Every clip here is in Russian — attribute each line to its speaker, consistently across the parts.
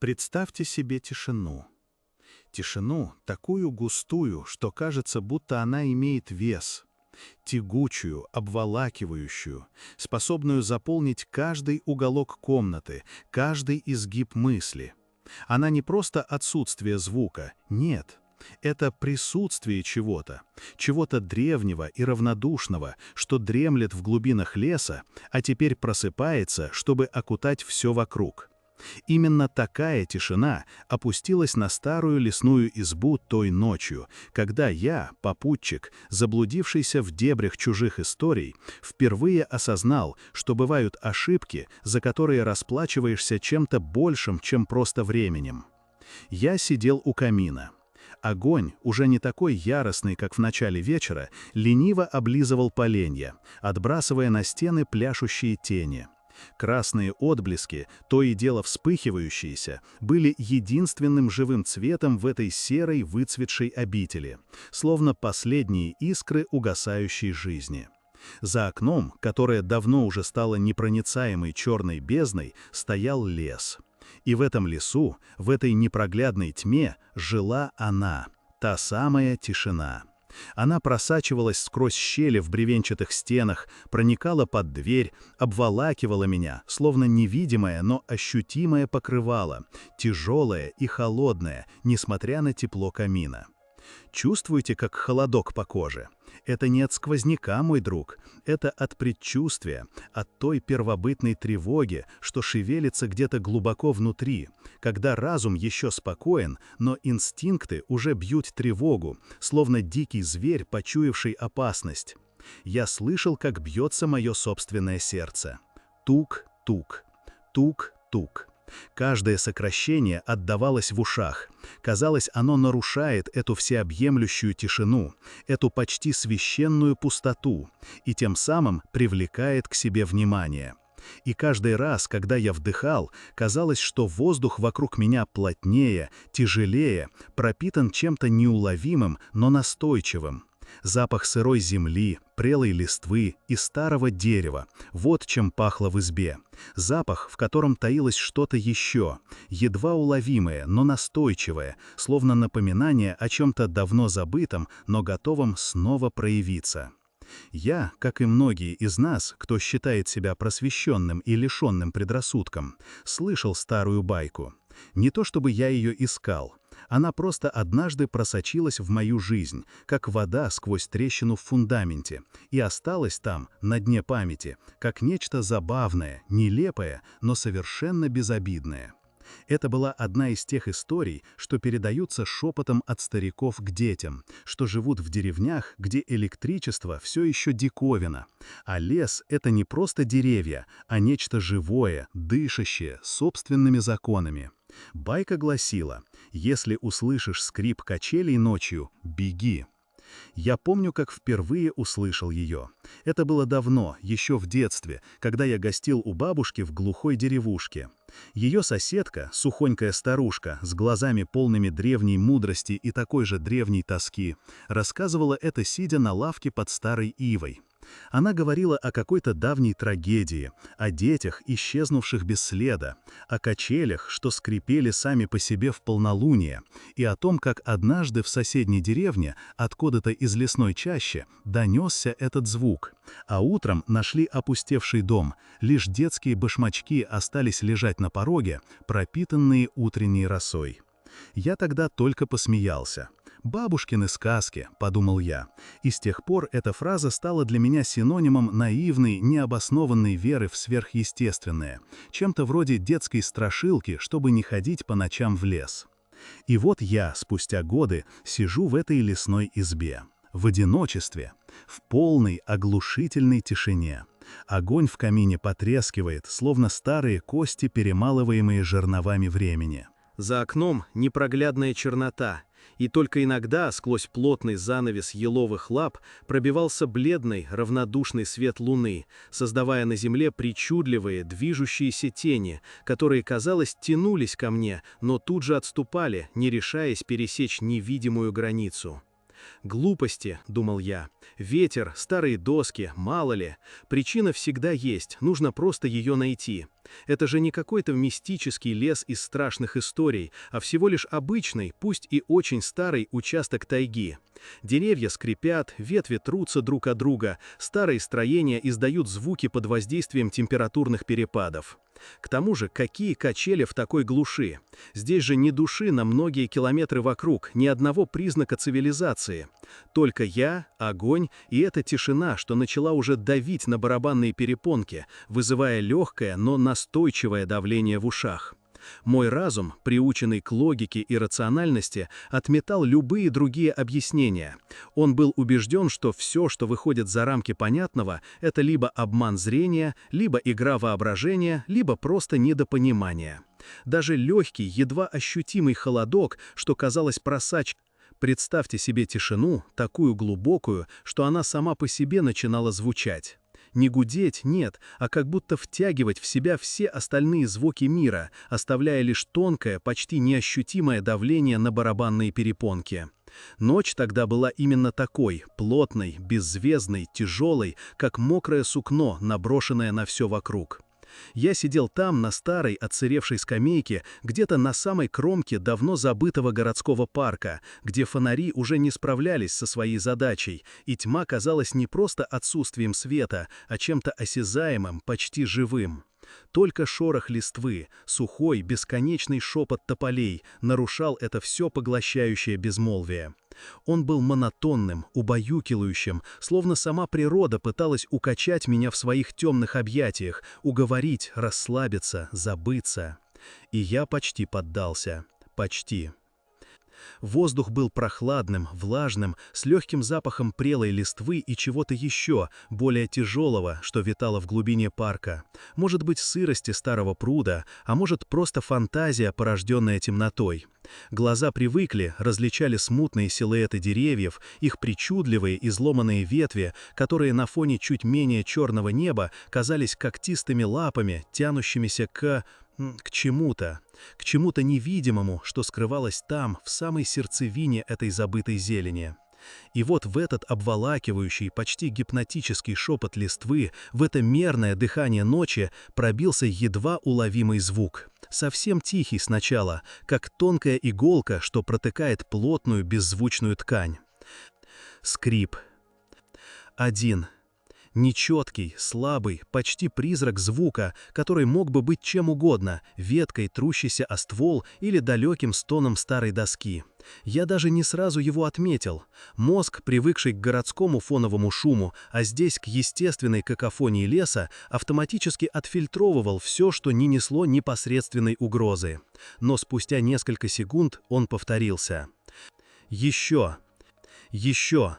Speaker 1: Представьте себе тишину. Тишину, такую густую, что кажется, будто она имеет вес. Тягучую, обволакивающую, способную заполнить каждый уголок комнаты, каждый изгиб мысли. Она не просто отсутствие звука, нет. Это присутствие чего-то, чего-то древнего и равнодушного, что дремлет в глубинах леса, а теперь просыпается, чтобы окутать все вокруг. Именно такая тишина опустилась на старую лесную избу той ночью, когда я, попутчик, заблудившийся в дебрях чужих историй, впервые осознал, что бывают ошибки, за которые расплачиваешься чем-то большим, чем просто временем. Я сидел у камина. Огонь, уже не такой яростный, как в начале вечера, лениво облизывал поленья, отбрасывая на стены пляшущие тени. Красные отблески, то и дело вспыхивающиеся, были единственным живым цветом в этой серой выцветшей обители, словно последние искры угасающей жизни. За окном, которое давно уже стало непроницаемой черной бездной, стоял лес. И в этом лесу, в этой непроглядной тьме, жила она, та самая тишина. Она просачивалась сквозь щели в бревенчатых стенах, проникала под дверь, обволакивала меня, словно невидимое, но ощутимое покрывало, тяжелое и холодное, несмотря на тепло камина. Чувствуете, как холодок по коже? Это не от сквозняка, мой друг, это от предчувствия, от той первобытной тревоги, что шевелится где-то глубоко внутри, когда разум еще спокоен, но инстинкты уже бьют тревогу, словно дикий зверь, почуявший опасность. Я слышал, как бьется мое собственное сердце. Тук-тук, тук-тук. Каждое сокращение отдавалось в ушах. Казалось, оно нарушает эту всеобъемлющую тишину, эту почти священную пустоту, и тем самым привлекает к себе внимание. И каждый раз, когда я вдыхал, казалось, что воздух вокруг меня плотнее, тяжелее, пропитан чем-то неуловимым, но настойчивым. Запах сырой земли, прелой листвы и старого дерева – вот чем пахло в избе. Запах, в котором таилось что-то еще, едва уловимое, но настойчивое, словно напоминание о чем-то давно забытом, но готовом снова проявиться. Я, как и многие из нас, кто считает себя просвещенным и лишенным предрассудком, слышал старую байку. Не то чтобы я ее искал. Она просто однажды просочилась в мою жизнь, как вода сквозь трещину в фундаменте, и осталась там, на дне памяти, как нечто забавное, нелепое, но совершенно безобидное. Это была одна из тех историй, что передаются шепотом от стариков к детям, что живут в деревнях, где электричество все еще диковина, а лес — это не просто деревья, а нечто живое, дышащее, собственными законами. Байка гласила: «Если услышишь скрип качелей ночью, беги». Я помню, как впервые услышал ее. Это было давно, еще в детстве, когда я гостил у бабушки в глухой деревушке. Ее соседка, сухонькая старушка, с глазами полными древней мудрости и такой же древней тоски, рассказывала это, сидя на лавке под старой ивой. Она говорила о какой-то давней трагедии, о детях, исчезнувших без следа, о качелях, что скрипели сами по себе в полнолуние, и о том, как однажды в соседней деревне, откуда-то из лесной чащи, донесся этот звук, а утром нашли опустевший дом, лишь детские башмачки остались лежать на пороге, пропитанные утренней росой. Я тогда только посмеялся. «Бабушкины сказки», — подумал я, и с тех пор эта фраза стала для меня синонимом наивной, необоснованной веры в сверхъестественное, чем-то вроде детской страшилки, чтобы не ходить по ночам в лес. И вот я, спустя годы, сижу в этой лесной избе, в одиночестве, в полной оглушительной тишине. Огонь в камине потрескивает, словно старые кости, перемалываемые жерновами времени.
Speaker 2: За окном непроглядная чернота, и только иногда сквозь плотный занавес еловых лап пробивался бледный, равнодушный свет луны, создавая на земле причудливые, движущиеся тени, которые, казалось, тянулись ко мне, но тут же отступали, не решаясь пересечь невидимую границу. «Глупости», — думал я, — «ветер, старые доски, мало ли. Причина всегда есть, нужно просто ее найти». Это же не какой-то мистический лес из страшных историй, а всего лишь обычный, пусть и очень старый участок тайги. Деревья скрипят, ветви трутся друг от друга, старые строения издают звуки под воздействием температурных перепадов. К тому же, какие качели в такой глуши? Здесь же ни души на многие километры вокруг, ни одного признака цивилизации. Только я, огонь и эта тишина, что начала уже давить на барабанные перепонки, вызывая легкое, но настойчивое давление в ушах. Мой разум, приученный к логике и рациональности, отметал любые другие объяснения. Он был убежден, что все, что выходит за рамки понятного, это либо обман зрения, либо игра воображения, либо просто недопонимание. Даже легкий, едва ощутимый холодок, что казалось просачиванием. Представьте себе тишину, такую глубокую, что она сама по себе начинала звучать. Не гудеть, нет, а как будто втягивать в себя все остальные звуки мира, оставляя лишь тонкое, почти неощутимое давление на барабанные перепонки. Ночь тогда была именно такой, плотной, беззвездной, тяжелой, как мокрое сукно, наброшенное на все вокруг. Я сидел там, на старой, отсыревшей скамейке, где-то на самой кромке давно забытого городского парка, где фонари уже не справлялись со своей задачей, и тьма казалась не просто отсутствием света, а чем-то осязаемым, почти живым. Только шорох листвы, сухой, бесконечный шепот тополей нарушал это все поглощающее безмолвие. Он был монотонным, убаюкивающим, словно сама природа пыталась укачать меня в своих темных объятиях, уговорить, расслабиться, забыться. И я почти поддался. Почти. Воздух был прохладным, влажным, с легким запахом прелой листвы и чего-то еще, более тяжелого, что витало в глубине парка. Может быть, сырости старого пруда, а может, просто фантазия, порожденная темнотой. Глаза привыкли, различали смутные силуэты деревьев, их причудливые изломанные ветви, которые на фоне чуть менее черного неба казались когтистыми лапами, тянущимися к чему-то невидимому, что скрывалось там, в самой сердцевине этой забытой зелени. И вот в этот обволакивающий, почти гипнотический шепот листвы, в это мерное дыхание ночи пробился едва уловимый звук. Совсем тихий сначала, как тонкая иголка, что протыкает плотную беззвучную ткань. Скрип. Один. Нечеткий, слабый, почти призрак звука, который мог бы быть чем угодно, веткой, трущейся о ствол или далеким стоном старой доски. Я даже не сразу его отметил. Мозг, привыкший к городскому фоновому шуму, а здесь к естественной какофонии леса, автоматически отфильтровывал все, что не несло непосредственной угрозы. Но спустя несколько секунд он повторился. Еще. Еще.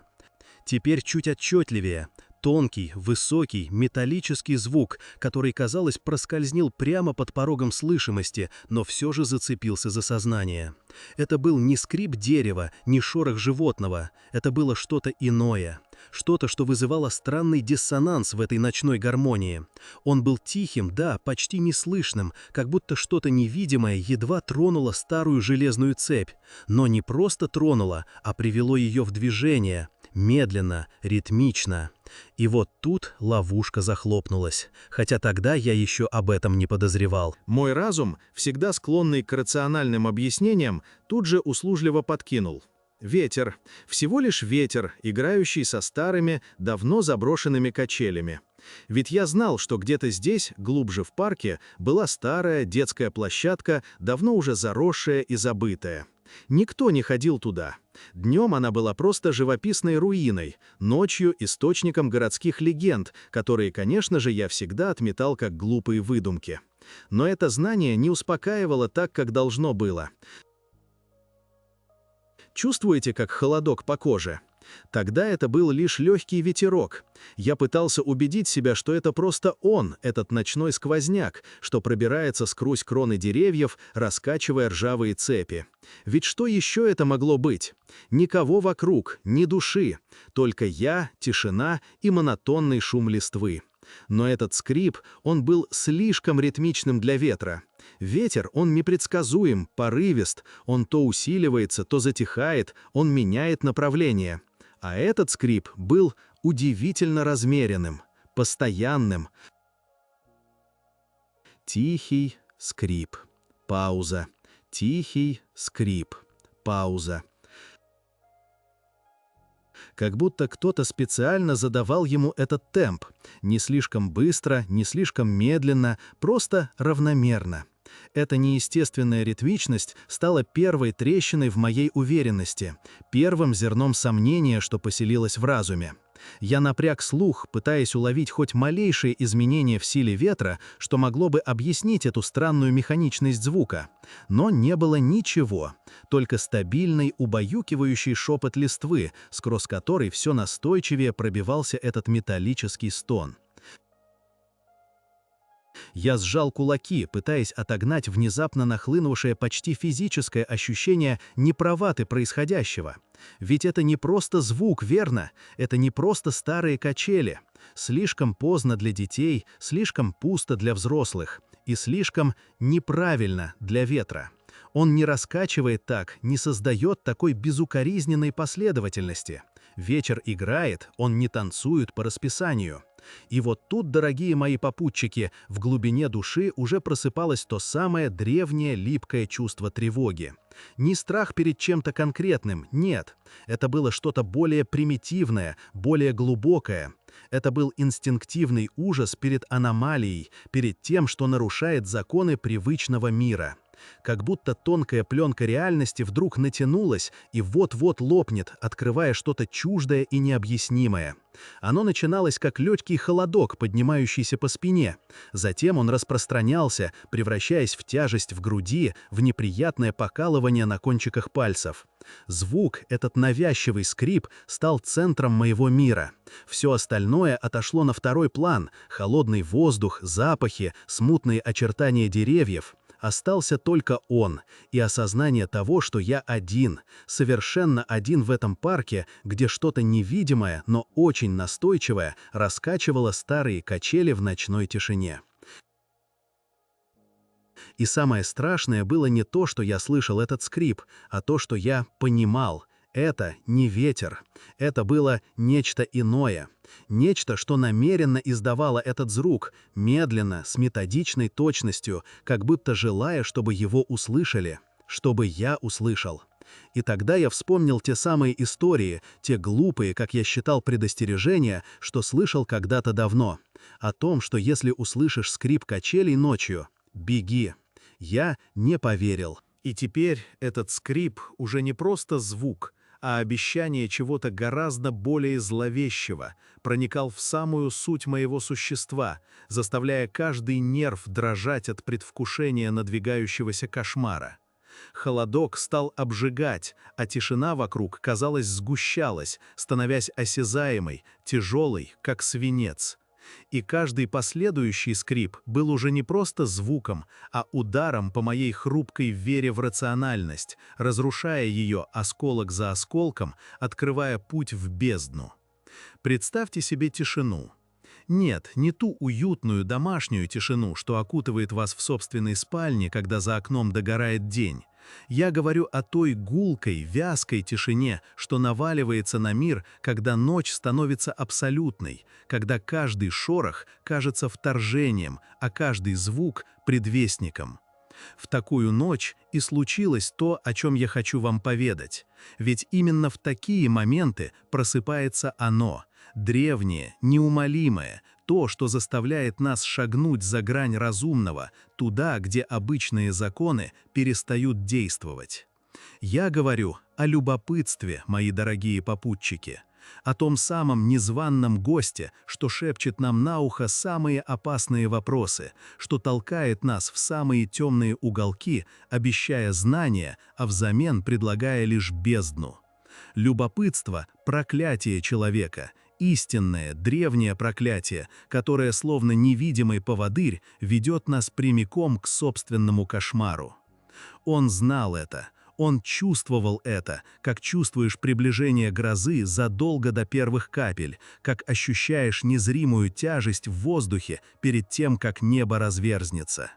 Speaker 2: Теперь чуть отчетливее. Тонкий, высокий, металлический звук, который, казалось, проскользнил прямо под порогом слышимости, но все же зацепился за сознание. Это был не скрип дерева, не шорох животного. Это было что-то иное. Что-то, что вызывало странный диссонанс в этой ночной гармонии. Он был тихим, да, почти неслышным, как будто что-то невидимое едва тронуло старую железную цепь. Но не просто тронуло, а привело ее в движение. Медленно, ритмично. И вот тут ловушка захлопнулась, хотя тогда я еще об этом не подозревал. Мой разум, всегда склонный к рациональным объяснениям, тут же услужливо подкинул. Ветер. Всего лишь ветер, играющий со старыми, давно заброшенными качелями. Ведь я знал, что где-то здесь, глубже в парке, была старая детская площадка, давно уже заросшая и забытая. Никто не ходил туда. Днем она была просто живописной руиной, ночью источником городских легенд, которые, конечно же, я всегда отметал как глупые выдумки. Но это знание не успокаивало так, как должно было. Чувствуете, как холодок по коже? Тогда это был лишь легкий ветерок. Я пытался убедить себя, что это просто он, этот ночной сквозняк, что пробирается сквозь кроны деревьев, раскачивая ржавые цепи. Ведь что еще это могло быть? Никого вокруг, ни души, только я, тишина и монотонный шум листвы. Но этот скрип, он был слишком ритмичным для ветра. Ветер, он непредсказуем, порывист, он то усиливается, то затихает, он меняет направление. А этот скрип был удивительно размеренным, постоянным. Тихий скрип. Пауза. Тихий скрип. Пауза. Как будто кто-то специально задавал ему этот темп. Не слишком быстро, не слишком медленно, просто равномерно. Эта неестественная ритмичность стала первой трещиной в моей уверенности, первым зерном сомнения, что поселилось в разуме. Я напряг слух, пытаясь уловить хоть малейшие изменения в силе ветра, что могло бы объяснить эту странную механичность звука. Но не было ничего, только стабильный, убаюкивающий шепот листвы, сквозь который все настойчивее пробивался этот металлический стон. Я сжал кулаки, пытаясь отогнать внезапно нахлынувшее почти физическое ощущение неправоты происходящего. Ведь это не просто звук, верно? Это не просто старые качели. Слишком поздно для детей, слишком пусто для взрослых и слишком неправильно для ветра. Он не раскачивает так, не создает такой безукоризненной последовательности. Вечер играет, он не танцует по расписанию. И вот тут, дорогие мои попутчики, в глубине души уже просыпалось то самое древнее липкое чувство тревоги. Не страх перед чем-то конкретным, нет. Это было что-то более примитивное, более глубокое. Это был инстинктивный ужас перед аномалией, перед тем, что нарушает законы привычного мира. Как будто тонкая пленка реальности вдруг натянулась и вот-вот лопнет, открывая что-то чуждое и необъяснимое. Оно начиналось как легкий холодок, поднимающийся по спине. Затем он распространялся, превращаясь в тяжесть в груди, в неприятное покалывание на кончиках пальцев. Звук, этот навязчивый скрип, стал центром моего мира. Все остальное отошло на второй план: холодный воздух, запахи, смутные очертания деревьев. Остался только он и осознание того, что я один, совершенно один в этом парке, где что-то невидимое, но очень настойчивое раскачивало старые качели в ночной тишине. И самое страшное было не то, что я слышал этот скрип, а то, что я понимал. Это не ветер. Это было нечто иное. Нечто, что намеренно издавало этот звук, медленно, с методичной точностью, как будто желая, чтобы его услышали, чтобы я услышал. И тогда я вспомнил те самые истории, те глупые, как я считал, предостережения, что слышал когда-то давно. О том, что если услышишь скрип качелей ночью, беги. Я не поверил. И теперь этот скрип уже не просто звук, а обещание чего-то гораздо более зловещего проникал в самую суть моего существа, заставляя каждый нерв дрожать от предвкушения надвигающегося кошмара. Холодок стал обжигать, а тишина вокруг, казалось, сгущалась, становясь осязаемой, тяжелой, как свинец. И каждый последующий скрип был уже не просто звуком, а ударом по моей хрупкой вере в рациональность, разрушая ее осколок за осколком, открывая путь в бездну. Представьте себе тишину. Нет, не ту уютную домашнюю тишину, что окутывает вас в собственной спальне, когда за окном догорает день. Я говорю о той гулкой, вязкой тишине, что наваливается на мир, когда ночь становится абсолютной, когда каждый шорох кажется вторжением, а каждый звук — предвестником. В такую ночь и случилось то, о чем я хочу вам поведать. Ведь именно в такие моменты просыпается оно, древнее, неумолимое, то, что заставляет нас шагнуть за грань разумного, туда, где обычные законы перестают действовать. Я говорю о любопытстве, мои дорогие попутчики, о том самом незваном госте, что шепчет нам на ухо самые опасные вопросы, что толкает нас в самые темные уголки, обещая знания, а взамен предлагая лишь бездну. Любопытство – проклятие человека, истинное, древнее проклятие, которое, словно невидимый поводырь, ведет нас прямиком к собственному кошмару. Он знал это. Он чувствовал это, как чувствуешь приближение грозы задолго до первых капель, как ощущаешь незримую тяжесть в воздухе перед тем, как небо разверзнется.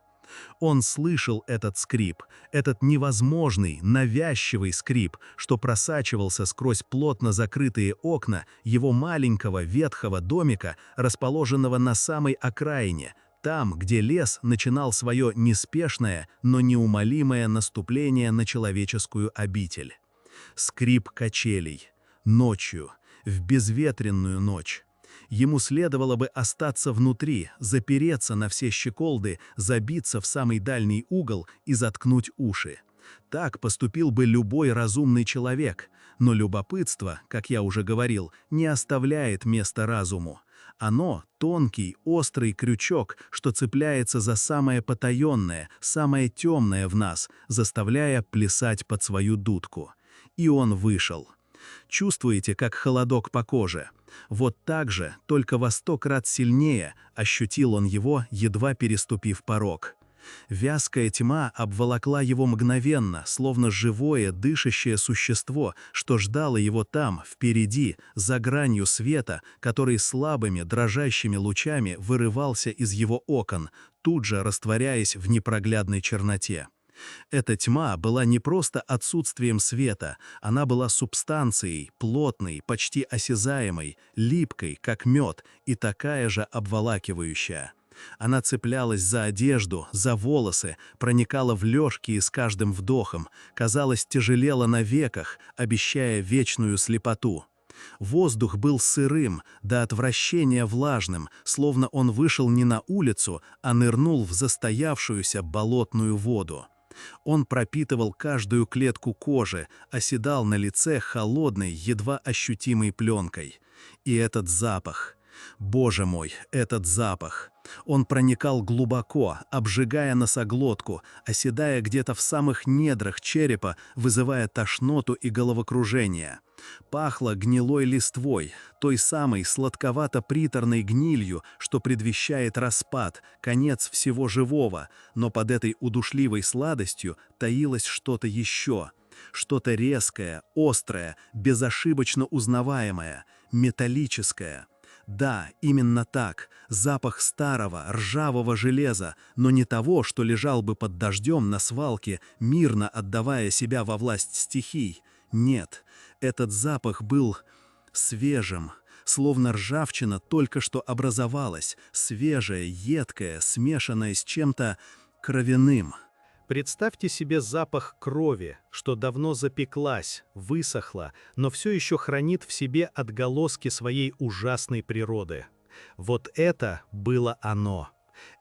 Speaker 2: Он слышал этот скрип, этот невозможный, навязчивый скрип, что просачивался сквозь плотно закрытые окна его маленького ветхого домика, расположенного на самой окраине, там, где лес начинал свое неспешное, но неумолимое наступление на человеческую обитель. Скрип качелей. Ночью, в безветренную ночь. Ему следовало бы остаться внутри, запереться на все щеколды, забиться в самый дальний угол и заткнуть уши. Так поступил бы любой разумный человек, но любопытство, как я уже говорил, не оставляет места разуму. Оно — тонкий, острый крючок, что цепляется за самое потаенное, самое темное в нас, заставляя плясать под свою дудку. И он вышел. Чувствуете, как холодок по коже? Вот так же, только во 100 крат сильнее, ощутил он его, едва переступив порог. Вязкая тьма обволокла его мгновенно, словно живое, дышащее существо, что ждало его там, впереди, за гранью света, который слабыми, дрожащими лучами вырывался из его окон, тут же растворяясь в непроглядной черноте. Эта тьма была не просто отсутствием света, она была субстанцией, плотной, почти осязаемой, липкой, как мед, и такая же обволакивающая. Она цеплялась за одежду, за волосы, проникала в лёжки с каждым вдохом, казалось, тяжелела на веках, обещая вечную слепоту. Воздух был сырым, до отвращения влажным, словно он вышел не на улицу, а нырнул в застоявшуюся болотную воду. Он пропитывал каждую клетку кожи, оседал на лице холодной, едва ощутимой пленкой. И этот запах... Боже мой, этот запах! Он проникал глубоко, обжигая носоглотку, оседая где-то в самых недрах черепа, вызывая тошноту и головокружение. Пахло гнилой листвой, той самой сладковато-приторной гнилью, что предвещает распад, конец всего живого, но под этой удушливой сладостью таилось что-то еще. Что-то резкое, острое, безошибочно узнаваемое, металлическое. Да, именно так, запах старого, ржавого железа, но не того, что лежал бы под дождем на свалке, мирно отдавая себя во власть стихий. Нет, этот запах был свежим, словно ржавчина только что образовалась, свежая, едкая, смешанная с чем-то кровяным. Представьте себе запах крови, что давно запеклась, высохла, но все еще хранит в себе отголоски своей ужасной природы. Вот это было оно.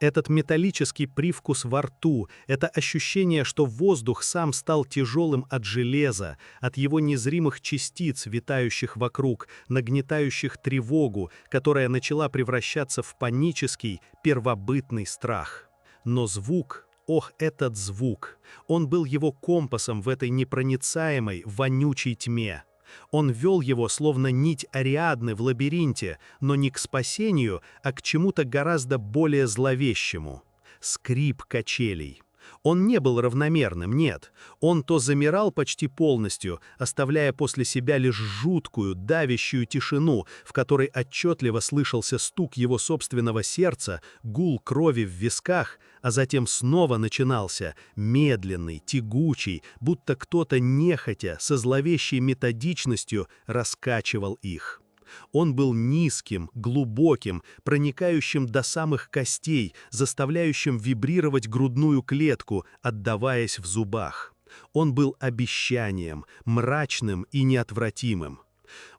Speaker 2: Этот металлический привкус во рту, это ощущение, что воздух сам стал тяжелым от железа, от его незримых частиц, витающих вокруг, нагнетающих тревогу, которая начала превращаться в панический, первобытный страх. Но звук... Ох, этот звук! Он был его компасом в этой непроницаемой, вонючей тьме. Он вел его, словно нить Ариадны в лабиринте, но не к спасению, а к чему-то гораздо более зловещему. Скрип качелей. Он не был равномерным, нет. Он то замирал почти полностью, оставляя после себя лишь жуткую, давящую тишину, в которой отчетливо слышался стук его собственного сердца, гул крови в висках, а затем снова начинался, медленный, тягучий, будто кто-то нехотя, со зловещей методичностью раскачивал их. Он был низким, глубоким, проникающим до самых костей, заставляющим вибрировать грудную клетку, отдаваясь в зубах. Он был обещанием, мрачным и неотвратимым.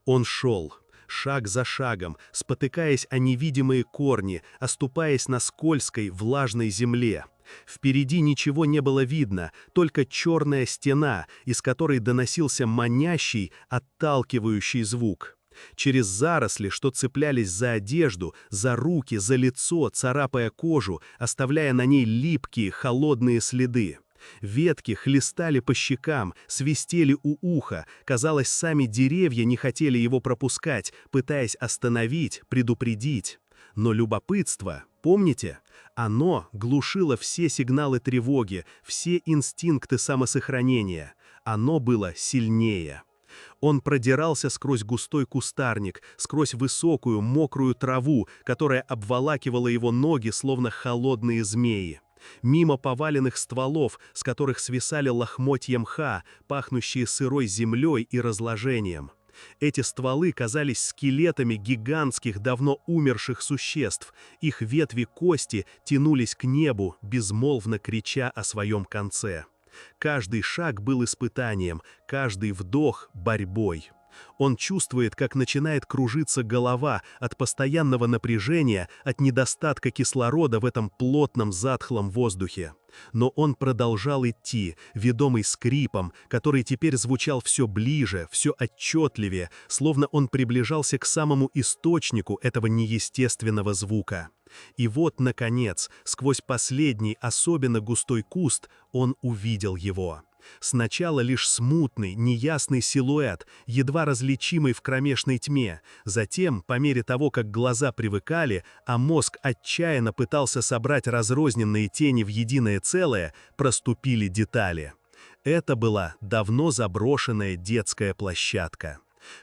Speaker 2: Он шел, шаг за шагом, спотыкаясь о невидимые корни, оступаясь на скользкой, влажной земле. Впереди ничего не было видно, только черная стена, из которой доносился манящий, отталкивающий звук. Через заросли, что цеплялись за одежду, за руки, за лицо, царапая кожу, оставляя на ней липкие, холодные следы. Ветки хлестали по щекам, свистели у уха, казалось, сами деревья не хотели его пропускать, пытаясь остановить, предупредить. Но любопытство, помните? Оно глушило все сигналы тревоги, все инстинкты самосохранения. Оно было сильнее. Он продирался сквозь густой кустарник, сквозь высокую, мокрую траву, которая обволакивала его ноги, словно холодные змеи. Мимо поваленных стволов, с которых свисали лохмотья мха, пахнущие сырой землей и разложением. Эти стволы казались скелетами гигантских, давно умерших существ. Их ветви кости тянулись к небу, безмолвно крича о своем конце. Каждый шаг был испытанием, каждый вдох — борьбой. Он чувствует, как начинает кружиться голова от постоянного напряжения, от недостатка кислорода в этом плотном затхлом воздухе. Но он продолжал идти, ведомый скрипом, который теперь звучал все ближе, все отчетливее, словно он приближался к самому источнику этого неестественного звука. И вот, наконец, сквозь последний, особенно густой куст, он увидел его. Сначала лишь смутный, неясный силуэт, едва различимый в кромешной тьме. Затем, по мере того, как глаза привыкали, а мозг отчаянно пытался собрать разрозненные тени в единое целое, проступили детали. Это была давно заброшенная детская площадка.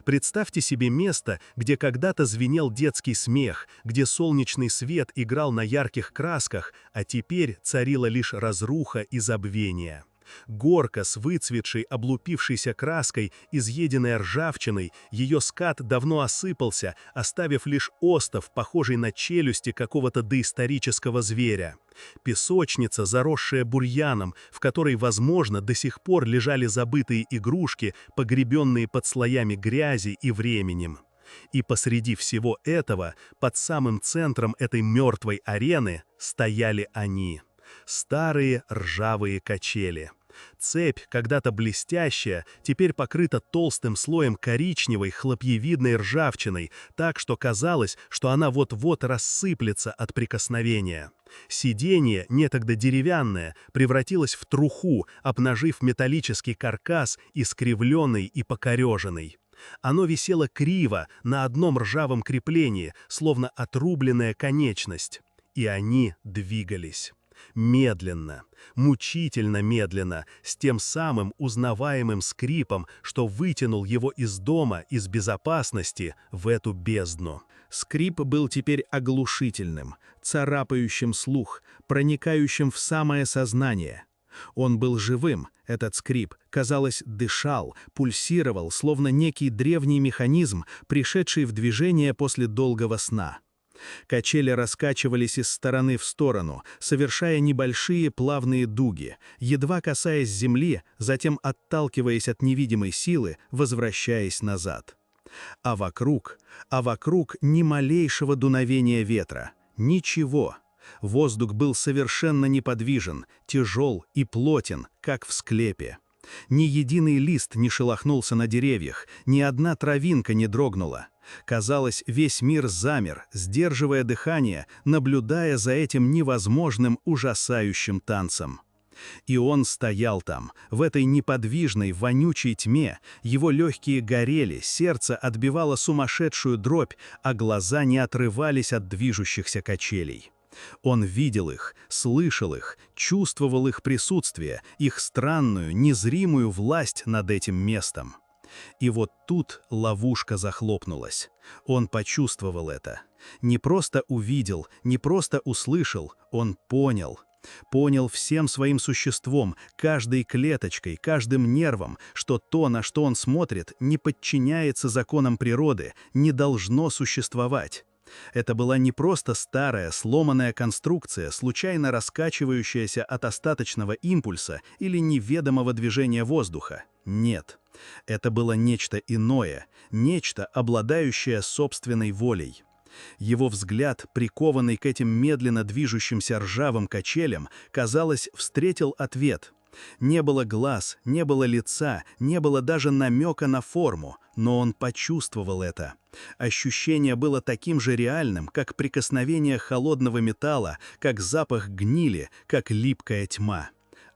Speaker 2: Представьте себе место, где когда-то звенел детский смех, где солнечный свет играл на ярких красках, а теперь царила лишь разруха и забвение. Горка с выцветшей, облупившейся краской, изъеденной ржавчиной, ее скат давно осыпался, оставив лишь остов, похожий на челюсти какого-то доисторического зверя. Песочница, заросшая бурьяном, в которой, возможно, до сих пор лежали забытые игрушки, погребенные под слоями грязи и временем. И посреди всего этого, под самым центром этой мертвой арены, стояли они. Старые ржавые качели. Цепь, когда-то блестящая, теперь покрыта толстым слоем коричневой, хлопьевидной ржавчиной, так что казалось, что она вот-вот рассыплется от прикосновения. Сиденье, некогда деревянное, превратилось в труху, обнажив металлический каркас, искривленный и покореженный. Оно висело криво, на одном ржавом креплении, словно отрубленная конечность. И они двигались. Медленно, мучительно медленно, с тем самым узнаваемым скрипом, что вытянул его из дома, из безопасности, в эту бездну. Скрип был теперь оглушительным, царапающим слух, проникающим в самое сознание. Он был живым, этот скрип, казалось, дышал, пульсировал, словно некий древний механизм, пришедший в движение после долгого сна. Качели раскачивались из стороны в сторону, совершая небольшие плавные дуги, едва касаясь земли, затем отталкиваясь от невидимой силы, возвращаясь назад. А вокруг ни малейшего дуновения ветра, ничего. Воздух был совершенно неподвижен, тяжел и плотен, как в склепе. Ни единый лист не шелохнулся на деревьях, ни одна травинка не дрогнула. Казалось, весь мир замер, сдерживая дыхание, наблюдая за этим невозможным, ужасающим танцем. И он стоял там, в этой неподвижной, вонючей тьме, его легкие горели, сердце отбивало сумасшедшую дробь, а глаза не отрывались от движущихся качелей. Он видел их, слышал их, чувствовал их присутствие, их странную, незримую власть над этим местом. И вот тут ловушка захлопнулась. Он почувствовал это. Не просто увидел, не просто услышал, он понял. Понял всем своим существом, каждой клеточкой, каждым нервом, что то, на что он смотрит, не подчиняется законам природы, не должно существовать. Это была не просто старая, сломанная конструкция, случайно раскачивающаяся от остаточного импульса или неведомого движения воздуха. Нет. Это было нечто иное, нечто, обладающее собственной волей. Его взгляд, прикованный к этим медленно движущимся ржавым качелям, казалось, встретил ответ. Не было глаз, не было лица, не было даже намека на форму, но он почувствовал это. Ощущение было таким же реальным, как прикосновение холодного металла, как запах гнили, как липкая тьма.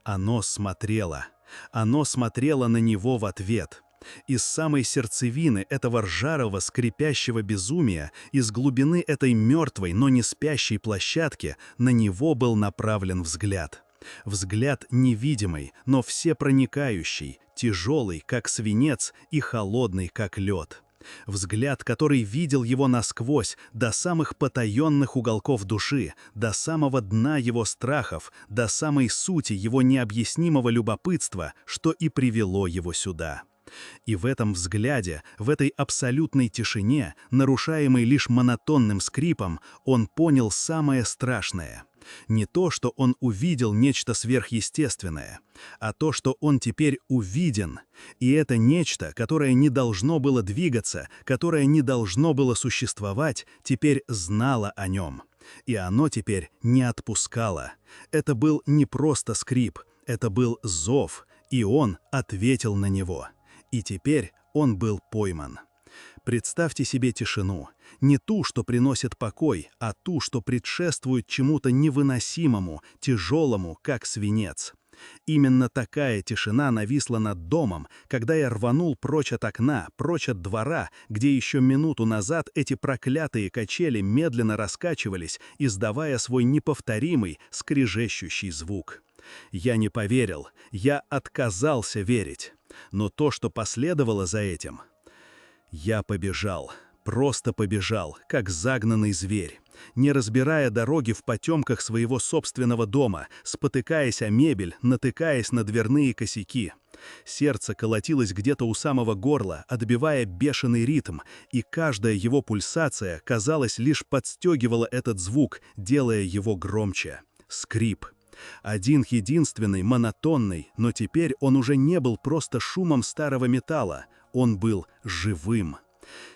Speaker 2: Оно смотрело на него в ответ. Из самой сердцевины этого ржавого скрипящего безумия, из глубины этой мертвой, но не спящей площадки, на него был направлен взгляд. Взгляд невидимый, но всепроникающий, тяжелый, как свинец, и холодный, как лед. Взгляд, который видел его насквозь, до самых потаенных уголков души, до самого дна его страхов, до самой сути его необъяснимого любопытства, что и привело его сюда.
Speaker 1: И в этом взгляде, в этой абсолютной тишине, нарушаемой лишь монотонным скрипом, он понял самое страшное. Не то, что он увидел нечто сверхъестественное, а то, что он теперь увиден. И это нечто, которое не должно было двигаться, которое не должно было существовать, теперь знало о нем. И оно теперь не отпускало. Это был не просто скрип, это был зов, и он ответил на него. И теперь он был пойман. Представьте себе тишину. Не ту, что приносит покой, а ту, что предшествует чему-то невыносимому, тяжелому, как свинец. Именно такая тишина нависла над домом, когда я рванул прочь от окна, прочь от двора, где еще минуту назад эти проклятые качели медленно раскачивались, издавая свой неповторимый, скрежещущий звук. Я не поверил, я отказался верить. Но то, что последовало за этим... Я побежал, просто побежал, как загнанный зверь, не разбирая дороги в потемках своего собственного дома, спотыкаясь о мебель, натыкаясь на дверные косяки. Сердце колотилось где-то у самого горла, отбивая бешеный ритм, и каждая его пульсация, казалось, лишь подстегивала этот звук, делая его громче. Скрип. Один единственный, монотонный, но теперь он уже не был просто шумом старого металла, он был живым.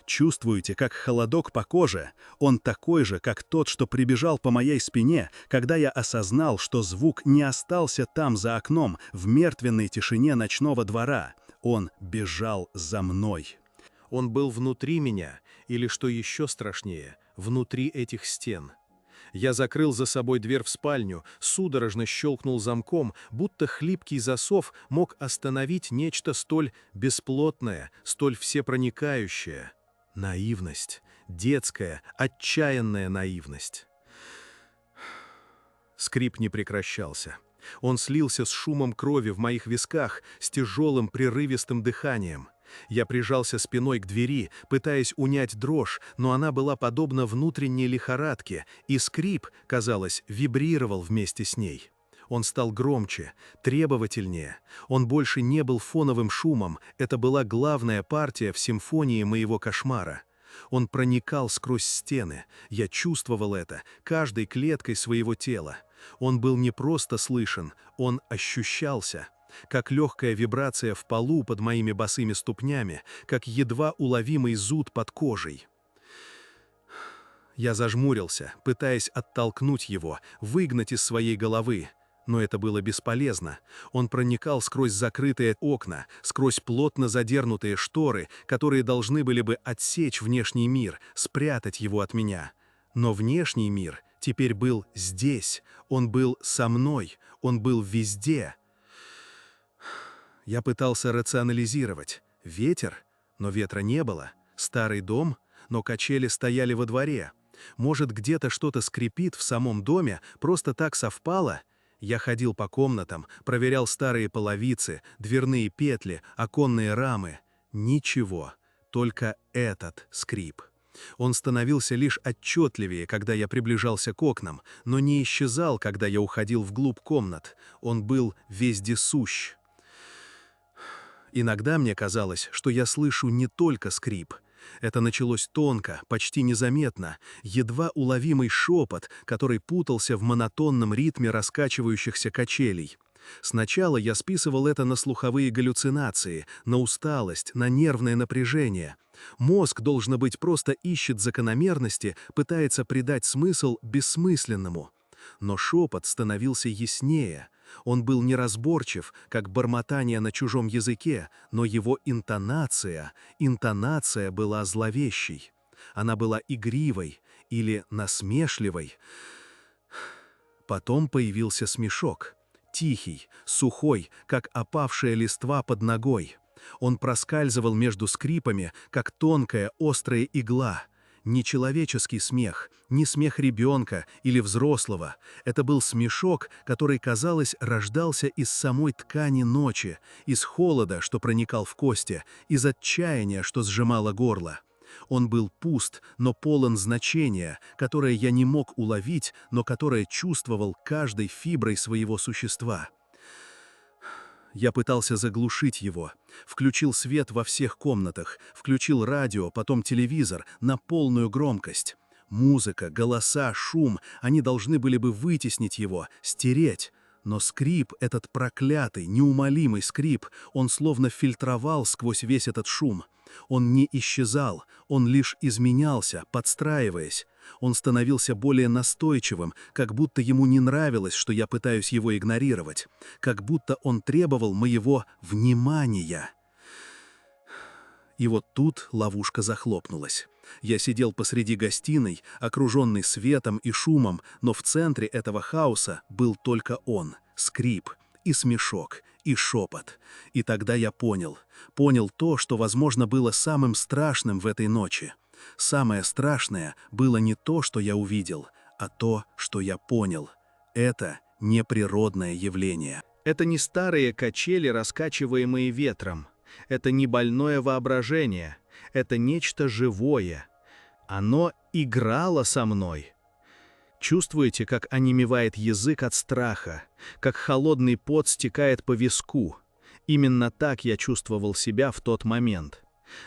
Speaker 1: Чувствуете, как холодок по коже? Он такой же, как тот, что прибежал по моей спине, когда я осознал, что звук не остался там за окном, в мертвенной тишине ночного двора. Он бежал за мной.
Speaker 2: Он был внутри меня, или, что еще страшнее, внутри этих стен. Я закрыл за собой дверь в спальню, судорожно щелкнул замком, будто хлипкий засов мог остановить нечто столь бесплотное, столь всепроникающее. Наивность, детская, отчаянная наивность. Скрип не прекращался. Он слился с шумом крови в моих висках, с тяжелым прерывистым дыханием. Я прижался спиной к двери, пытаясь унять дрожь, но она была подобна внутренней лихорадке, и скрип, казалось, вибрировал вместе с ней. Он стал громче, требовательнее. Он больше не был фоновым шумом, это была главная партия в симфонии моего кошмара. Он проникал сквозь стены, я чувствовал это каждой клеткой своего тела. Он был не просто слышен, он ощущался. Как легкая вибрация в полу под моими босыми ступнями, как едва уловимый зуд под кожей. Я зажмурился, пытаясь оттолкнуть его, выгнать из своей головы. Но это было бесполезно. Он проникал сквозь закрытые окна, сквозь плотно задернутые шторы, которые должны были бы отсечь внешний мир, спрятать его от меня. Но внешний мир теперь был здесь, он был со мной, он был везде. Я пытался рационализировать. Ветер? Но ветра не было. Старый дом? Но качели стояли во дворе. Может, где-то что-то скрипит в самом доме, просто так совпало? Я ходил по комнатам, проверял старые половицы, дверные петли, оконные рамы. Ничего, только этот скрип. Он становился лишь отчетливее, когда я приближался к окнам, но не исчезал, когда я уходил вглубь комнат. Он был вездесущ. Иногда мне казалось, что я слышу не только скрип. Это началось тонко, почти незаметно, едва уловимый шепот, который путался в монотонном ритме раскачивающихся качелей. Сначала я списывал это на слуховые галлюцинации, на усталость, на нервное напряжение. Мозг, должно быть, просто ищет закономерности, пытается придать смысл бессмысленному. Но шепот становился яснее. Он был неразборчив, как бормотание на чужом языке, но его интонация была зловещей. Она была игривой или насмешливой. Потом появился смешок. Тихий, сухой, как опавшая листва под ногой. Он проскальзывал между скрипами, как тонкая острая игла. Не человеческий смех, не смех ребенка или взрослого. Это был смешок, который, казалось, рождался из самой ткани ночи, из холода, что проникал в кости, из отчаяния, что сжимало горло. Он был пуст, но полон значения, которое я не мог уловить, но которое чувствовал каждой фиброй своего существа. Я пытался заглушить его. Включил свет во всех комнатах, включил радио, потом телевизор на полную громкость. Музыка, голоса, шум, они должны были бы вытеснить его, стереть. Но скрип, этот проклятый, неумолимый скрип, он словно фильтровал сквозь весь этот шум. Он не исчезал, он лишь изменялся, подстраиваясь. Он становился более настойчивым, как будто ему не нравилось, что я пытаюсь его игнорировать, как будто он требовал моего внимания. И вот тут ловушка захлопнулась. Я сидел посреди гостиной, окруженный светом и шумом, но в центре этого хаоса был только он, скрип, и смешок, и шепот. И тогда я понял то, что, возможно, было самым страшным в этой ночи. Самое страшное было не то, что я увидел, а то, что я понял. Это неприродное явление. Это не старые качели, раскачиваемые ветром. Это не больное воображение. Это нечто живое. Оно играло со мной. Чувствуете, как онемевает язык от страха, как холодный пот стекает по виску? Именно так я чувствовал себя в тот момент.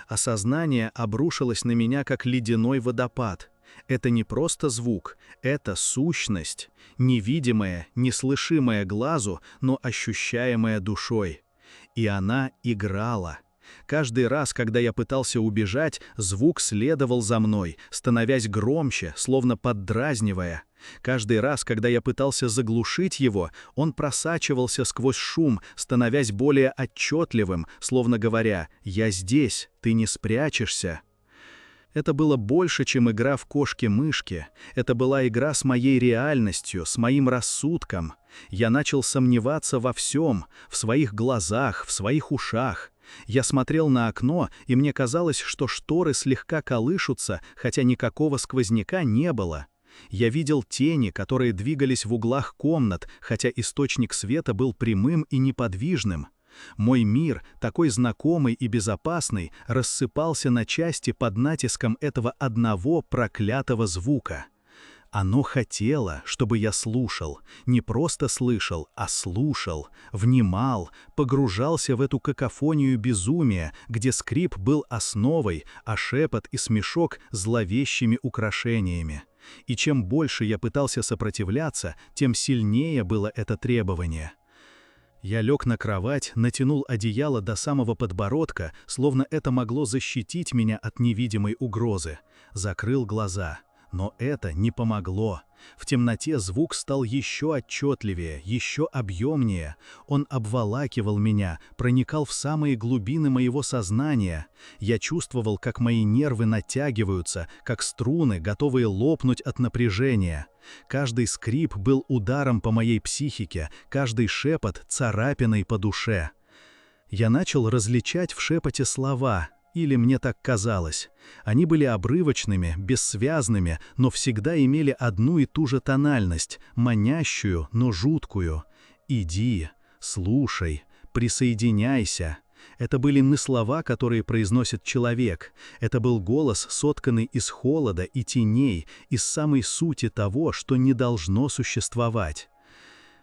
Speaker 2: Осознание обрушилось на меня, как ледяной водопад. Это не просто звук, это сущность, невидимая, неслышимая глазу, но ощущаемая душой. И она играла. Каждый раз, когда я пытался убежать, звук следовал за мной, становясь громче, словно поддразнивая. Каждый раз, когда я пытался заглушить его, он просачивался сквозь шум, становясь более отчетливым, словно говоря: «Я здесь, ты не спрячешься». Это было больше, чем игра в кошки-мышки. Это была игра с моей реальностью, с моим рассудком. Я начал сомневаться во всем, в своих глазах, в своих ушах. Я смотрел на окно, и мне казалось, что шторы слегка колышутся, хотя никакого сквозняка не было. Я видел тени, которые двигались в углах комнат, хотя источник света был прямым и неподвижным. Мой мир, такой знакомый и безопасный, рассыпался на части под натиском этого одного проклятого звука. Оно хотело, чтобы я слушал, не просто слышал, а слушал, внимал, погружался в эту какофонию безумия, где скрип был основой, а шепот и смешок — зловещими украшениями. И чем больше я пытался сопротивляться, тем сильнее было это требование. Я лег на кровать, натянул одеяло до самого подбородка, словно это могло защитить меня от невидимой угрозы. Закрыл глаза. Но это не помогло. В темноте звук стал еще отчетливее, еще объемнее. Он обволакивал меня, проникал в самые глубины моего сознания. Я чувствовал, как мои нервы натягиваются, как струны, готовые лопнуть от напряжения. Каждый скрип был ударом по моей психике, каждый шепот — царапиной по душе. Я начал различать в шепоте слова. Или мне так казалось. Они были обрывочными, бессвязными, но всегда имели одну и ту же тональность, манящую, но жуткую. «Иди, слушай, присоединяйся». Это были не слова, которые произносит человек. Это был голос, сотканный из холода и теней, из самой сути того, что не должно существовать.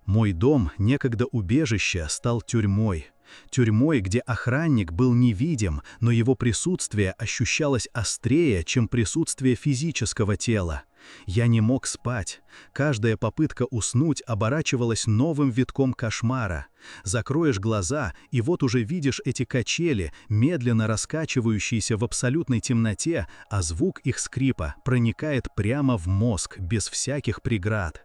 Speaker 2: Мой дом, некогда убежище, стал тюрьмой. Тюрьмой, где охранник был невидим, но его присутствие ощущалось острее, чем присутствие физического тела. Я не мог спать. Каждая попытка уснуть оборачивалась новым витком кошмара. Закроешь глаза, и вот уже видишь эти качели, медленно раскачивающиеся в абсолютной темноте, а звук их скрипа проникает прямо в мозг, без всяких преград.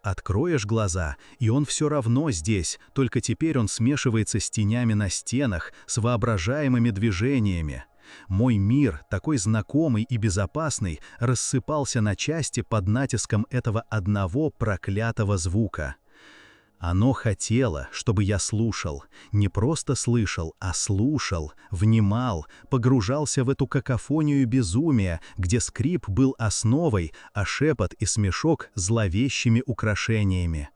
Speaker 2: Откроешь глаза, и он все равно здесь, только теперь он смешивается с тенями на стенах, с воображаемыми движениями. Мой мир, такой знакомый и безопасный, рассыпался на части под натиском этого одного проклятого звука. Оно хотело, чтобы я слушал, не просто слышал, а слушал, внимал, погружался в эту какофонию безумия, где скрип был основой, а шепот и смешок — зловещими украшениями.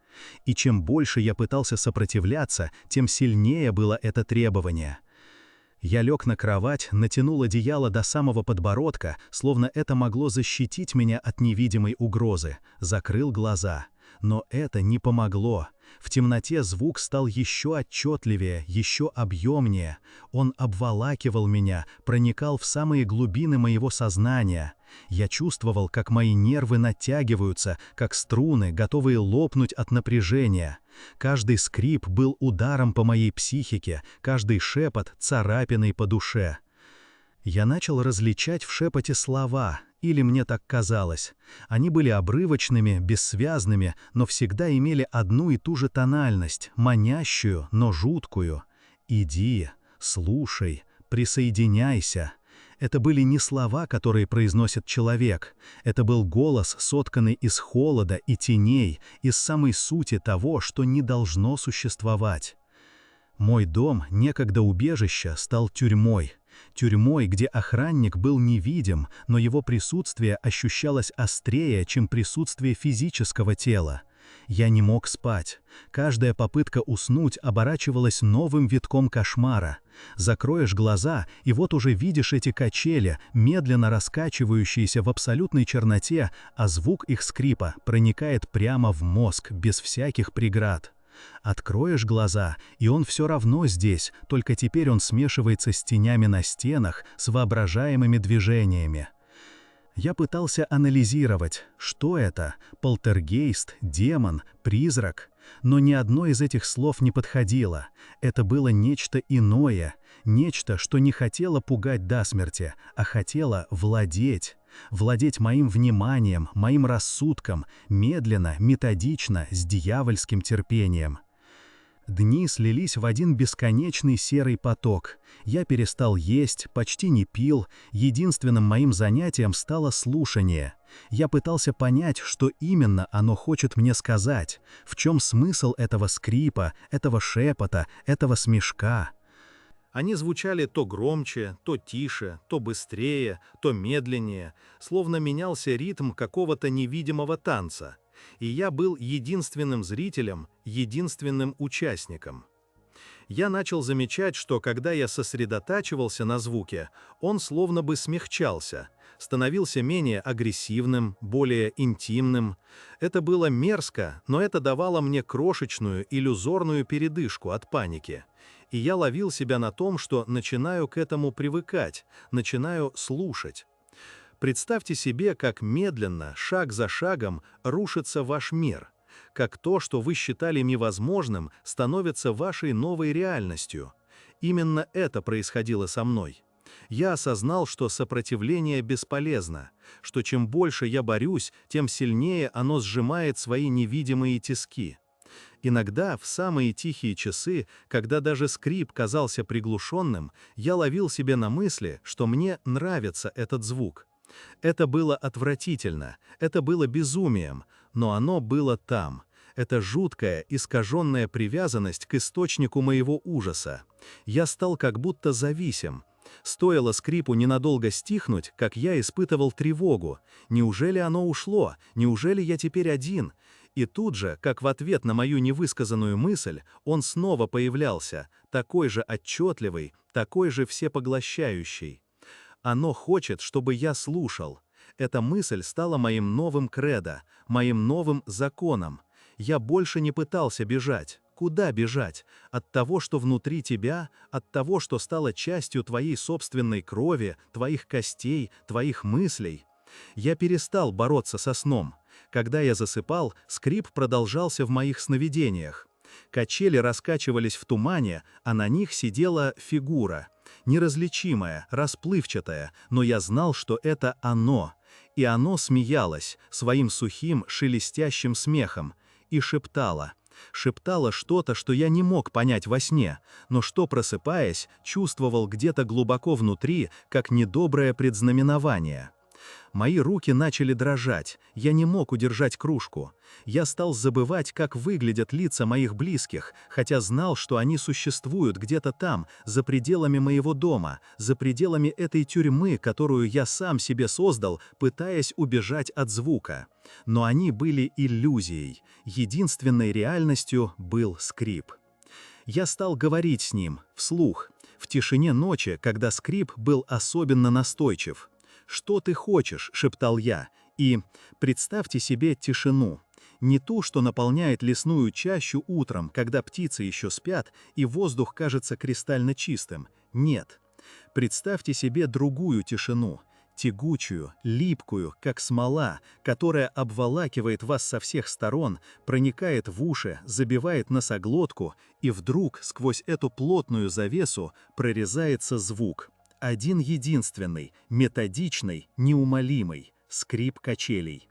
Speaker 2: И чем больше я пытался сопротивляться, тем сильнее было это требование. Я лег на кровать, натянул одеяло до самого подбородка, словно это могло защитить меня от невидимой угрозы, закрыл глаза. Но это не помогло. В темноте звук стал еще отчетливее, еще объемнее. Он обволакивал меня, проникал в самые глубины моего сознания. Я чувствовал, как мои нервы натягиваются, как струны, готовые лопнуть от напряжения. Каждый скрип был ударом по моей психике, каждый шепот — царапиной по душе. Я начал различать в шепоте слова, или мне так казалось. Они были обрывочными, бессвязными, но всегда имели одну и ту же тональность, манящую, но жуткую. «Иди, слушай, присоединяйся». Это были не слова, которые произносит человек. Это был голос, сотканный из холода и теней, из самой сути того, что не должно существовать. Мой дом, некогда убежище, стал тюрьмой. Тюрьмой, где охранник был невидим, но его присутствие ощущалось острее, чем присутствие физического тела. Я не мог спать. Каждая попытка уснуть оборачивалась новым витком кошмара. Закроешь глаза, и вот уже видишь эти качели, медленно раскачивающиеся в абсолютной черноте, а звук их скрипа проникает прямо в мозг, без всяких преград. Откроешь глаза, и он все равно здесь, только теперь он смешивается с тенями на стенах, с воображаемыми движениями. Я пытался анализировать, что это — полтергейст, демон, призрак. Но ни одно из этих слов не подходило. Это было нечто иное, нечто, что не хотело пугать до смерти, а хотело владеть. Владеть моим вниманием, моим рассудком, медленно, методично, с дьявольским терпением. Дни слились в один бесконечный серый поток. Я перестал есть, почти не пил. Единственным моим занятием стало слушание. Я пытался понять, что именно оно хочет мне сказать, в чем смысл этого скрипа, этого шепота, этого смешка. Они звучали то громче, то тише, то быстрее, то медленнее, словно менялся ритм какого-то невидимого танца. И я был единственным зрителем, единственным участником. Я начал замечать, что когда я сосредотачивался на звуке, он словно бы смягчался, становился менее агрессивным, более интимным. Это было мерзко, но это давало мне крошечную, иллюзорную передышку от паники. И я ловил себя на том, что начинаю к этому привыкать, начинаю слушать. Представьте себе, как медленно, шаг за шагом, рушится ваш мир, как то, что вы считали невозможным, становится вашей новой реальностью. Именно это происходило со мной. Я осознал, что сопротивление бесполезно, что чем больше я борюсь, тем сильнее оно сжимает свои невидимые тиски. Иногда, в самые тихие часы, когда даже скрип казался приглушенным, я ловил себя на мысли, что мне нравится этот звук. Это было отвратительно, это было безумием, но оно было там. Это жуткая, искаженная привязанность к источнику моего ужаса. Я стал как будто зависим. Стоило скрипу ненадолго стихнуть, как я испытывал тревогу. Неужели оно ушло? Неужели я теперь один? И тут же, как в ответ на мою невысказанную мысль, он снова появлялся, такой же отчетливый, такой же всепоглощающий. Оно хочет, чтобы я слушал. Эта мысль стала моим новым кредо, моим новым законом. Я больше не пытался бежать. Куда бежать? От того, что внутри тебя, от того, что стало частью твоей собственной крови, твоих костей, твоих мыслей. Я перестал бороться со сном. Когда я засыпал, скрип продолжался в моих сновидениях. Качели раскачивались в тумане, а на них сидела фигура. Неразличимая, расплывчатая, но я знал, что это оно. И оно смеялось своим сухим, шелестящим смехом и шептало. Шептала что-то, что я не мог понять во сне, но что, просыпаясь, чувствовал где-то глубоко внутри, как недоброе предзнаменование. Мои руки начали дрожать, я не мог удержать кружку. Я стал забывать, как выглядят лица моих близких, хотя знал, что они существуют где-то там, за пределами моего дома, за пределами этой тюрьмы, которую я сам себе создал, пытаясь убежать от звука. Но они были иллюзией, единственной реальностью был скрип. Я стал говорить с ним, вслух, в тишине ночи, когда скрип был особенно настойчив. «Что ты хочешь?» — шептал я. И представьте себе тишину.
Speaker 3: Не ту, что наполняет лесную чащу утром, когда птицы еще спят, и воздух кажется кристально чистым. Нет. Представьте себе другую тишину, тягучую, липкую, как смола, которая обволакивает вас со всех сторон, проникает в уши, забивает носоглотку, и вдруг сквозь эту плотную завесу прорезается звук. Один единственный, методичный, неумолимый — скрип качелей.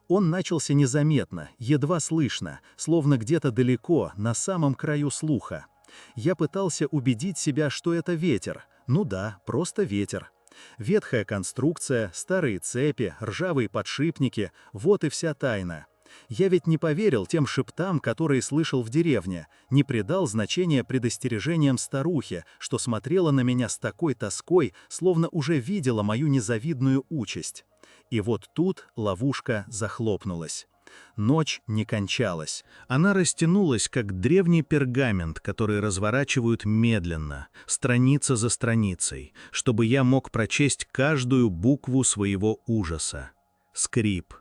Speaker 3: Он начался незаметно, едва слышно, словно где-то далеко, на самом краю слуха. Я пытался убедить себя, что это ветер. Ну да, просто ветер. Ветхая конструкция, старые цепи, ржавые подшипники — вот и вся тайна. Я ведь не поверил тем шептам, которые слышал в деревне, не придал значения предостережениям старухи, что смотрела на меня с такой тоской, словно уже видела мою незавидную участь. И вот тут ловушка захлопнулась. Ночь не кончалась.
Speaker 1: Она растянулась, как древний пергамент, который разворачивают медленно, страница за страницей, чтобы я мог прочесть каждую букву своего ужаса. Скрип,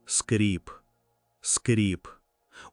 Speaker 1: скрип, скрип.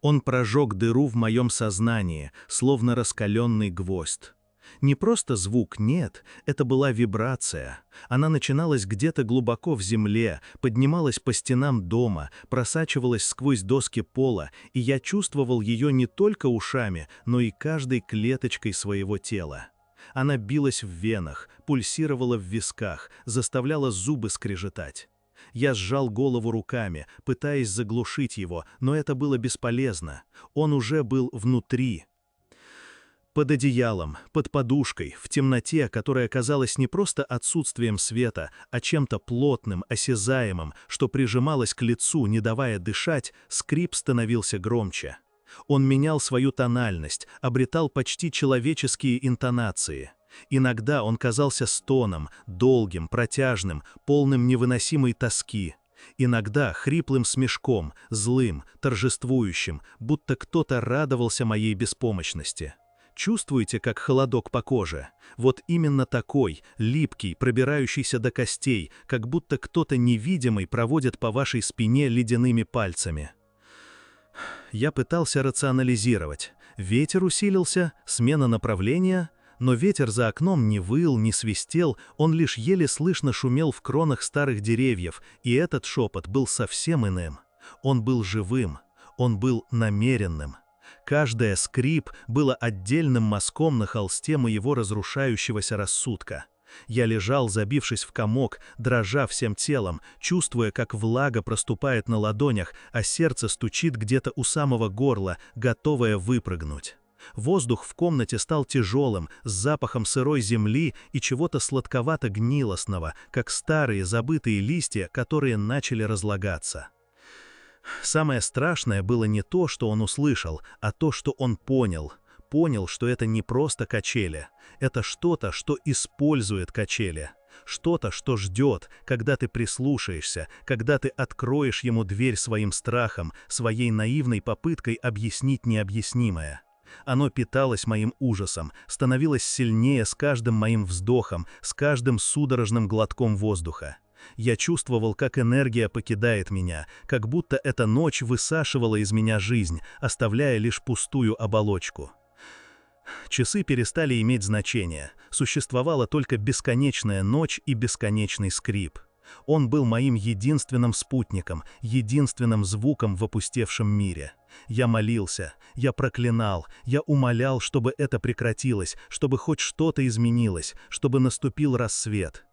Speaker 1: Он прожег дыру в моем сознании, словно раскаленный гвоздь. Не просто звук, нет, это была вибрация. Она начиналась где-то глубоко в земле, поднималась по стенам дома, просачивалась сквозь доски пола, и я чувствовал ее не только ушами, но и каждой клеточкой своего тела. Она билась в венах, пульсировала в висках, заставляла зубы скрежетать. Я сжал голову руками, пытаясь заглушить его, но это было бесполезно. Он уже был внутри. Под одеялом, под подушкой, в темноте, которая казалась не просто отсутствием света, а чем-то плотным, осязаемым, что прижималось к лицу, не давая дышать, скрип становился громче. Он менял свою тональность, обретал почти человеческие интонации. Иногда он казался стоном, долгим, протяжным, полным невыносимой тоски. Иногда хриплым смешком, злым, торжествующим, будто кто-то радовался моей беспомощности. Чувствуете, как холодок по коже? Вот именно такой, липкий, пробирающийся до костей, как будто кто-то невидимый проводит по вашей спине ледяными пальцами. Я пытался рационализировать. Ветер усилился, смена направления, но ветер за окном не выл, не свистел, он лишь еле слышно шумел в кронах старых деревьев, и этот шепот был совсем иным. Он был живым, он был намеренным. Каждое скрип было отдельным мазком на холсте моего разрушающегося рассудка. Я лежал, забившись в комок, дрожа всем телом, чувствуя, как влага проступает на ладонях, а сердце стучит где-то у самого горла, готовое выпрыгнуть. Воздух в комнате стал тяжелым, с запахом сырой земли и чего-то сладковато-гнилостного, как старые забытые листья, которые начали разлагаться. Самое страшное было не то, что он услышал, а то, что он понял. Понял, что это не просто качели. Это что-то, что использует качели. Что-то, что ждет, когда ты прислушаешься, когда ты откроешь ему дверь своим страхом, своей наивной попыткой объяснить необъяснимое. Оно питалось моим ужасом, становилось сильнее с каждым моим вздохом, с каждым судорожным глотком воздуха. Я чувствовал, как энергия покидает меня, как будто эта ночь высашивала из меня жизнь, оставляя лишь пустую оболочку. Часы перестали иметь значение, существовала только бесконечная ночь и бесконечный скрип. Он был моим единственным спутником, единственным звуком в опустевшем мире. Я молился, я проклинал, я умолял, чтобы это прекратилось, чтобы хоть что-то изменилось, чтобы наступил рассвет.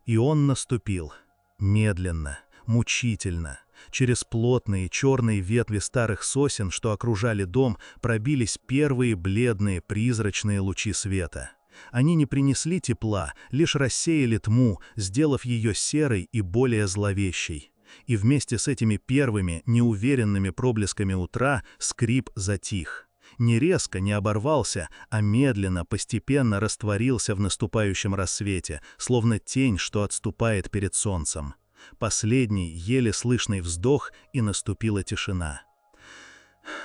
Speaker 1: И он наступил. Медленно, мучительно. Через плотные черные ветви старых сосен, что окружали дом, пробились первые бледные призрачные лучи света. Они не принесли тепла, лишь рассеяли тьму, сделав ее серой и более зловещей. И вместе с этими первыми, неуверенными проблесками утра скрип затих. Не резко, не оборвался, а медленно, постепенно растворился в наступающем рассвете, словно тень, что отступает перед солнцем. Последний, еле слышный вздох, и наступила тишина.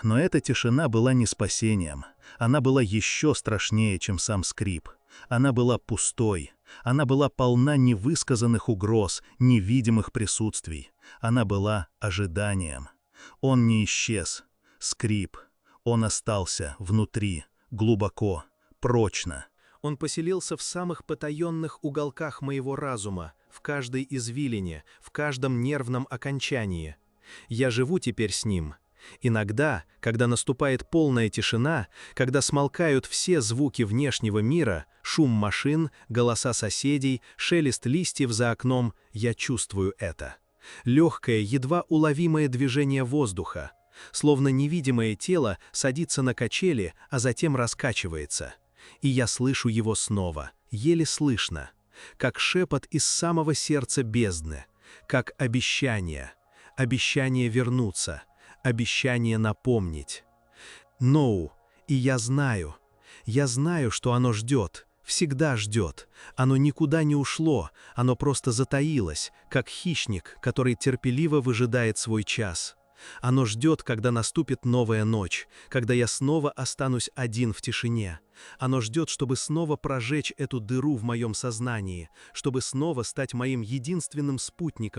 Speaker 1: Но эта тишина была не спасением. Она была еще страшнее, чем сам скрип. Она была пустой. Она была полна невысказанных угроз, невидимых присутствий. Она была ожиданием.
Speaker 3: Он не исчез. Скрип. Он остался внутри, глубоко, прочно.
Speaker 2: Он поселился в самых потаенных уголках моего разума, в каждой извилине, в каждом нервном окончании. Я живу теперь с ним. Иногда, когда наступает полная тишина, когда смолкают все звуки внешнего мира, шум машин, голоса соседей, шелест листьев за окном, я чувствую это. Легкое, едва уловимое движение воздуха, словно невидимое тело садится на качели, а затем раскачивается. И я слышу его снова, еле слышно, как шепот из самого сердца бездны, как обещание вернуться, обещание напомнить. Ноу, и я знаю, что оно ждет, всегда ждет, оно никуда не ушло, оно просто затаилось, как хищник, который терпеливо выжидает свой час. Оно ждет, когда наступит новая ночь, когда я снова останусь один в тишине. Оно ждет, чтобы снова прожечь эту дыру в моем сознании, чтобы снова стать моим единственным спутником